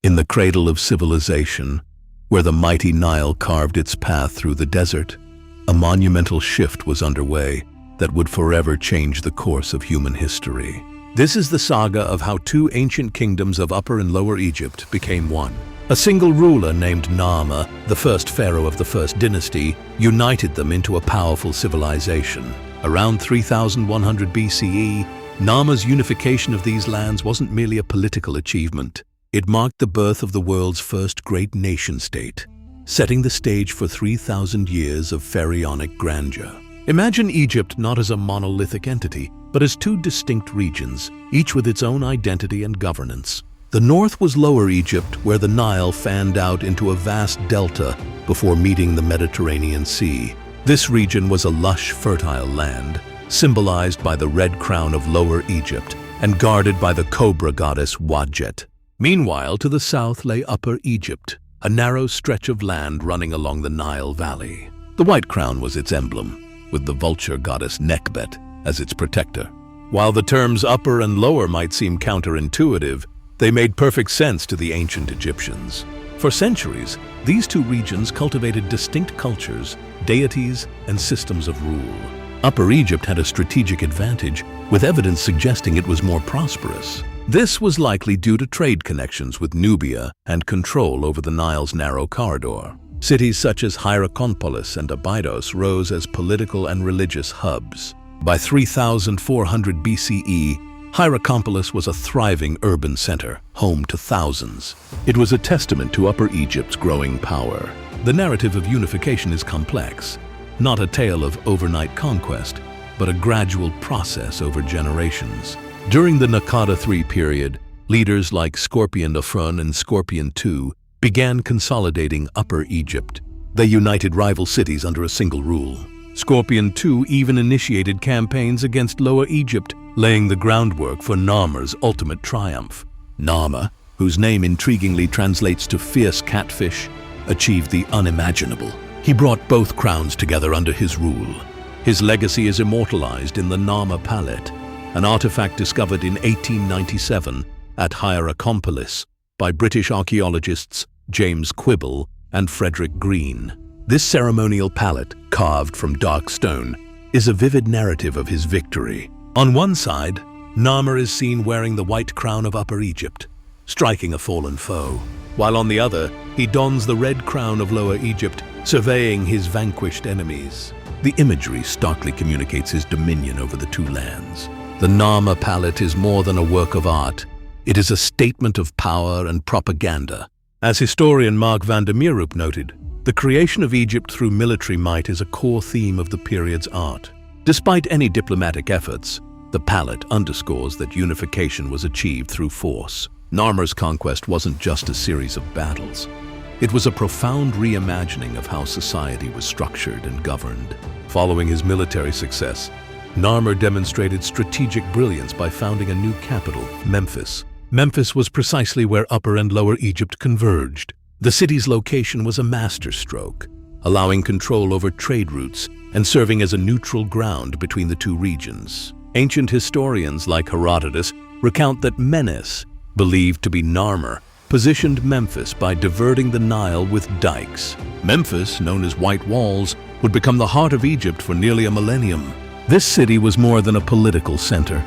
In the cradle of civilization, where the mighty Nile carved its path through the desert, a monumental shift was underway that would forever change the course of human history. This is the saga of how two ancient kingdoms of Upper and Lower Egypt became one. A single ruler named Narmer, the first pharaoh of the First Dynasty, united them into a powerful civilization. Around 3100 BCE, Narmer's unification of these lands wasn't merely a political achievement. It marked the birth of the world's first great nation-state, setting the stage for 3,000 years of pharaonic grandeur. Imagine Egypt not as a monolithic entity, but as two distinct regions, each with its own identity and governance. The north was Lower Egypt, where the Nile fanned out into a vast delta before meeting the Mediterranean Sea. This region was a lush, fertile land, symbolized by the red crown of Lower Egypt and guarded by the cobra goddess Wadjet. Meanwhile, to the south lay Upper Egypt, a narrow stretch of land running along the Nile Valley. The white crown was its emblem, with the vulture goddess Nekhbet as its protector. While the terms upper and lower might seem counterintuitive, they made perfect sense to the ancient Egyptians. For centuries, these two regions cultivated distinct cultures, deities, and systems of rule. Upper Egypt had a strategic advantage, with evidence suggesting it was more prosperous. This was likely due to trade connections with Nubia and control over the Nile's narrow corridor. Cities such as Hierakonpolis and Abydos rose as political and religious hubs. By 3400 BCE, Hierakonpolis was a thriving urban center, home to thousands. It was a testament to Upper Egypt's growing power. The narrative of unification is complex, not a tale of overnight conquest, but a gradual process over generations. During the Naqada III period, leaders like Scorpion Afrun and Scorpion II began consolidating Upper Egypt. They united rival cities under a single rule. Scorpion II even initiated campaigns against Lower Egypt, laying the groundwork for Narmer's ultimate triumph. Narmer, whose name intriguingly translates to fierce catfish, achieved the unimaginable. He brought both crowns together under his rule. His legacy is immortalized in the Narmer Palette, an artifact discovered in 1897 at Hierakonpolis by British archaeologists James Quibble and Frederick Green. This ceremonial palette, carved from dark stone, is a vivid narrative of his victory. On one side, Narmer is seen wearing the white crown of Upper Egypt, striking a fallen foe, while on the other, he dons the red crown of Lower Egypt, surveying his vanquished enemies. The imagery starkly communicates his dominion over the two lands. The Narmer Palette is more than a work of art. It is a statement of power and propaganda. As historian Mark van der Meerup noted, the creation of Egypt through military might is a core theme of the period's art. Despite any diplomatic efforts, the palette underscores that unification was achieved through force. Narmer's conquest wasn't just a series of battles. It was a profound reimagining of how society was structured and governed. Following his military success, Narmer demonstrated strategic brilliance by founding a new capital, Memphis. Memphis was precisely where Upper and Lower Egypt converged. The city's location was a masterstroke, allowing control over trade routes and serving as a neutral ground between the two regions. Ancient historians like Herodotus recount that Menes, believed to be Narmer, positioned Memphis by diverting the Nile with dikes. Memphis, known as White Walls, would become the heart of Egypt for nearly a millennium. This city was more than a political center.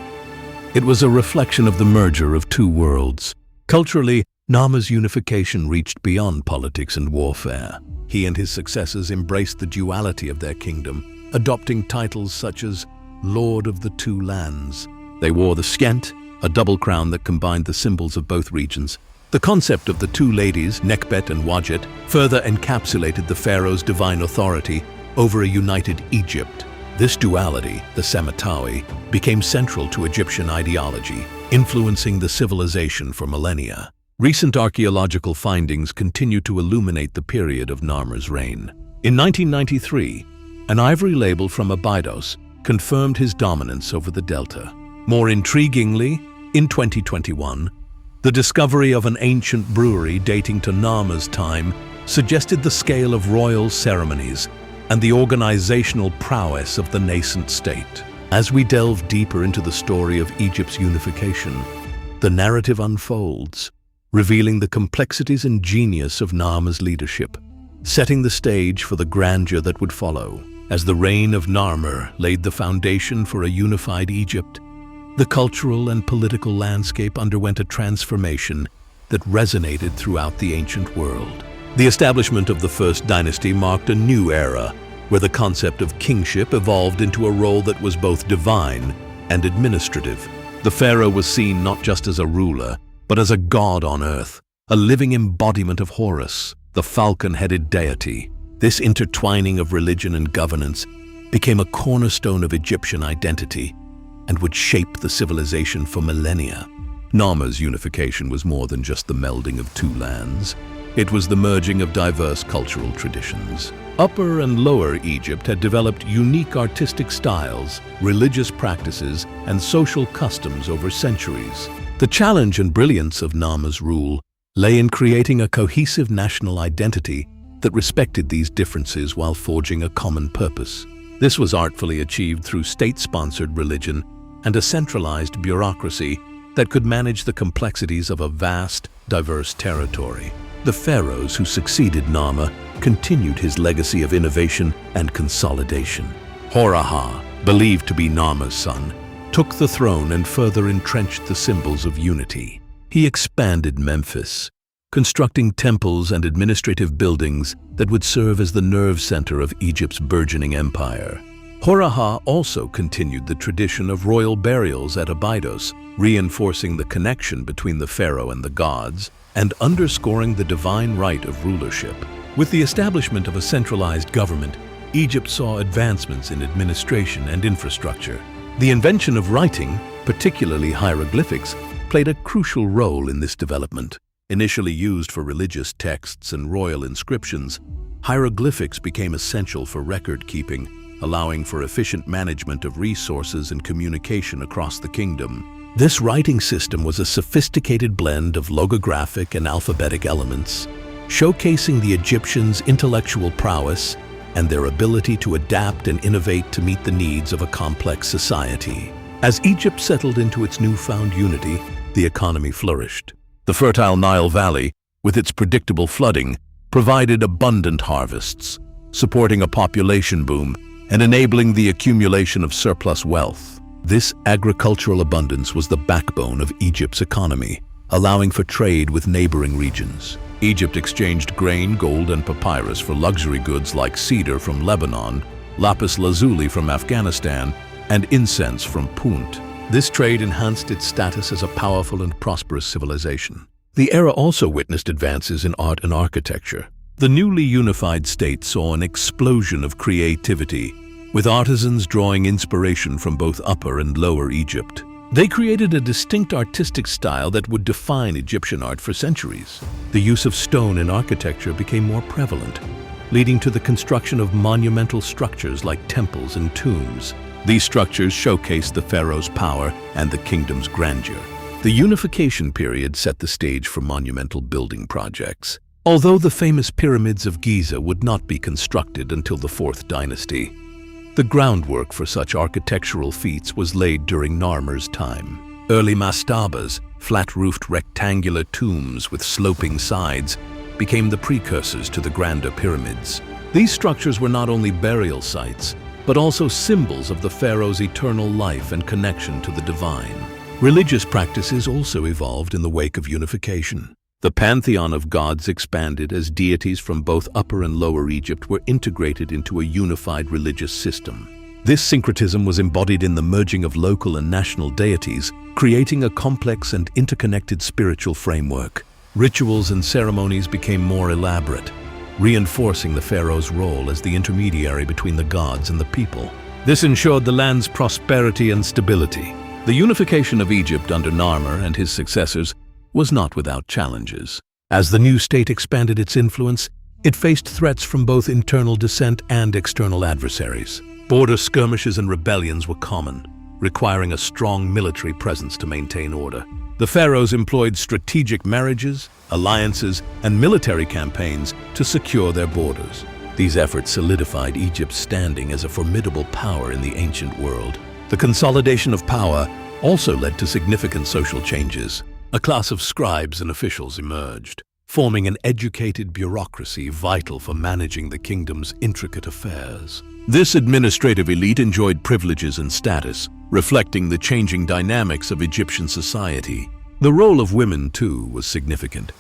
It was a reflection of the merger of two worlds. Culturally, Narmer's unification reached beyond politics and warfare. He and his successors embraced the duality of their kingdom, adopting titles such as Lord of the Two Lands. They wore the skent, a double crown that combined the symbols of both regions. The concept of the two ladies, Nekhbet and Wadjet, further encapsulated the pharaoh's divine authority over a united Egypt. This duality, the Semitawi, became central to Egyptian ideology, influencing the civilization for millennia. Recent archaeological findings continue to illuminate the period of Narmer's reign. In 1993, an ivory label from Abydos confirmed his dominance over the delta. More intriguingly, in 2021, the discovery of an ancient brewery dating to Narmer's time suggested the scale of royal ceremonies and the organizational prowess of the nascent state. As we delve deeper into the story of Egypt's unification, the narrative unfolds. revealing the complexities and genius of Narmer's leadership, setting the stage for the grandeur that would follow. As the reign of Narmer laid the foundation for a unified Egypt, the cultural and political landscape underwent a transformation that resonated throughout the ancient world. The establishment of the First Dynasty marked a new era, where the concept of kingship evolved into a role that was both divine and administrative. The pharaoh was seen not just as a ruler, but as a god on earth, a living embodiment of Horus, the falcon-headed deity. This intertwining of religion and governance became a cornerstone of Egyptian identity and would shape the civilization for millennia. Narmer's unification was more than just the melding of two lands. It was the merging of diverse cultural traditions. Upper and Lower Egypt had developed unique artistic styles, religious practices, and social customs over centuries. The challenge and brilliance of Narmer's rule lay in creating a cohesive national identity that respected these differences while forging a common purpose. This was artfully achieved through state-sponsored religion and a centralized bureaucracy that could manage the complexities of a vast, diverse territory. The pharaohs who succeeded Narmer continued his legacy of innovation and consolidation. Horah, believed to be Narmer's son, took the throne and further entrenched the symbols of unity. He expanded Memphis, constructing temples and administrative buildings that would serve as the nerve center of Egypt's burgeoning empire. Horah also continued the tradition of royal burials at Abydos, reinforcing the connection between the pharaoh and the gods and underscoring the divine right of rulership. With the establishment of a centralized government, Egypt saw advancements in administration and infrastructure. The invention of writing, particularly hieroglyphics, played a crucial role in this development. Initially used for religious texts and royal inscriptions, hieroglyphics became essential for record-keeping, allowing for efficient management of resources and communication across the kingdom. This writing system was a sophisticated blend of logographic and alphabetic elements, showcasing the Egyptians' intellectual prowess and their ability to adapt and innovate to meet the needs of a complex society. As Egypt settled into its newfound unity, the economy flourished. The fertile Nile Valley, with its predictable flooding, provided abundant harvests, supporting a population boom and enabling the accumulation of surplus wealth. This agricultural abundance was the backbone of Egypt's economy, allowing for trade with neighboring regions. Egypt exchanged grain, gold, and papyrus for luxury goods like cedar from Lebanon, lapis lazuli from Afghanistan, and incense from Punt. This trade enhanced its status as a powerful and prosperous civilization. The era also witnessed advances in art and architecture. The newly unified state saw an explosion of creativity, with artisans drawing inspiration from both Upper and Lower Egypt. They created a distinct artistic style that would define Egyptian art for centuries. The use of stone in architecture became more prevalent, leading to the construction of monumental structures like temples and tombs. These structures showcased the pharaoh's power and the kingdom's grandeur. The Unification period set the stage for monumental building projects. Although the famous pyramids of Giza would not be constructed until the Fourth Dynasty, the groundwork for such architectural feats was laid during Narmer's time. Early mastabas, flat-roofed rectangular tombs with sloping sides, became the precursors to the grander pyramids. These structures were not only burial sites, but also symbols of the pharaoh's eternal life and connection to the divine. Religious practices also evolved in the wake of unification. The pantheon of gods expanded as deities from both Upper and Lower Egypt were integrated into a unified religious system. This syncretism was embodied in the merging of local and national deities, creating a complex and interconnected spiritual framework. Rituals and ceremonies became more elaborate, reinforcing the pharaoh's role as the intermediary between the gods and the people. This ensured the land's prosperity and stability. The unification of Egypt under Narmer and his successors was not without challenges. As the new state expanded its influence, it faced threats from both internal dissent and external adversaries. Border skirmishes and rebellions were common, requiring a strong military presence to maintain order. The pharaohs employed strategic marriages, alliances, and military campaigns to secure their borders. These efforts solidified Egypt's standing as a formidable power in the ancient world. The consolidation of power also led to significant social changes. A class of scribes and officials emerged, forming an educated bureaucracy vital for managing the kingdom's intricate affairs. This administrative elite enjoyed privileges and status, reflecting the changing dynamics of Egyptian society. The role of women, too, was significant.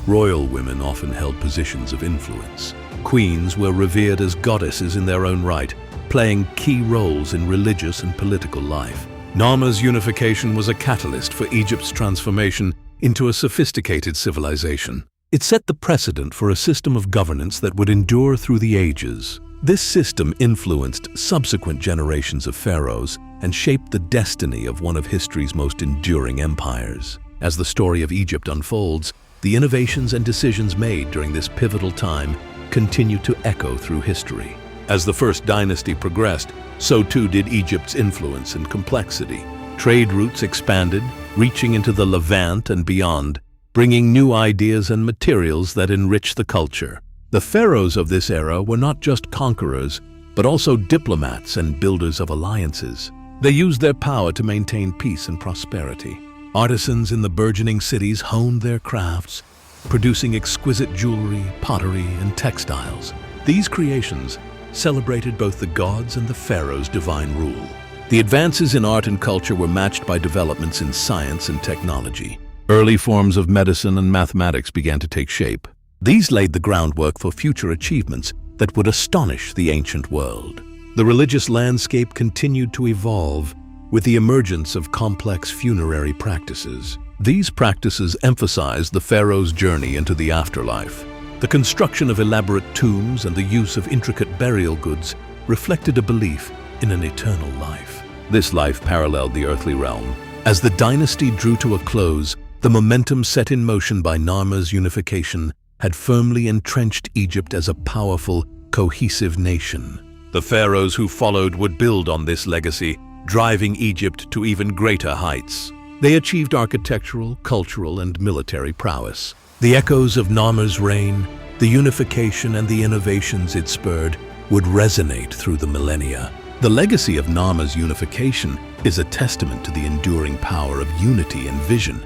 Royal women often held positions of influence. Queens were revered as goddesses in their own right, playing key roles in religious and political life. Narmer's unification was a catalyst for Egypt's transformation into a sophisticated civilization. It set the precedent for a system of governance that would endure through the ages. This system influenced subsequent generations of pharaohs and shaped the destiny of one of history's most enduring empires. As the story of Egypt unfolds, the innovations and decisions made during this pivotal time continue to echo through history. As the First Dynasty progressed, so too did Egypt's influence and complexity. Trade routes expanded, reaching into the Levant and beyond, bringing new ideas and materials that enrich the culture. The pharaohs of this era were not just conquerors, but also diplomats and builders of alliances. They used their power to maintain peace and prosperity. Artisans in the burgeoning cities honed their crafts, producing exquisite jewelry, pottery, and textiles. These creations celebrated both the gods and the pharaoh's divine rule. The advances in art and culture were matched by developments in science and technology. Early forms of medicine and mathematics began to take shape. These laid the groundwork for future achievements that would astonish the ancient world. The religious landscape continued to evolve with the emergence of complex funerary practices. These practices emphasized the pharaoh's journey into the afterlife. The construction of elaborate tombs and the use of intricate burial goods reflected a belief in an eternal life. This life paralleled the earthly realm. As the dynasty drew to a close, the momentum set in motion by Narmer's unification had firmly entrenched Egypt as a powerful, cohesive nation. The pharaohs who followed would build on this legacy, driving Egypt to even greater heights. They achieved architectural, cultural, and military prowess. The echoes of Narmer's reign, the unification and the innovations it spurred would resonate through the millennia. The legacy of Narmer's unification is a testament to the enduring power of unity and vision.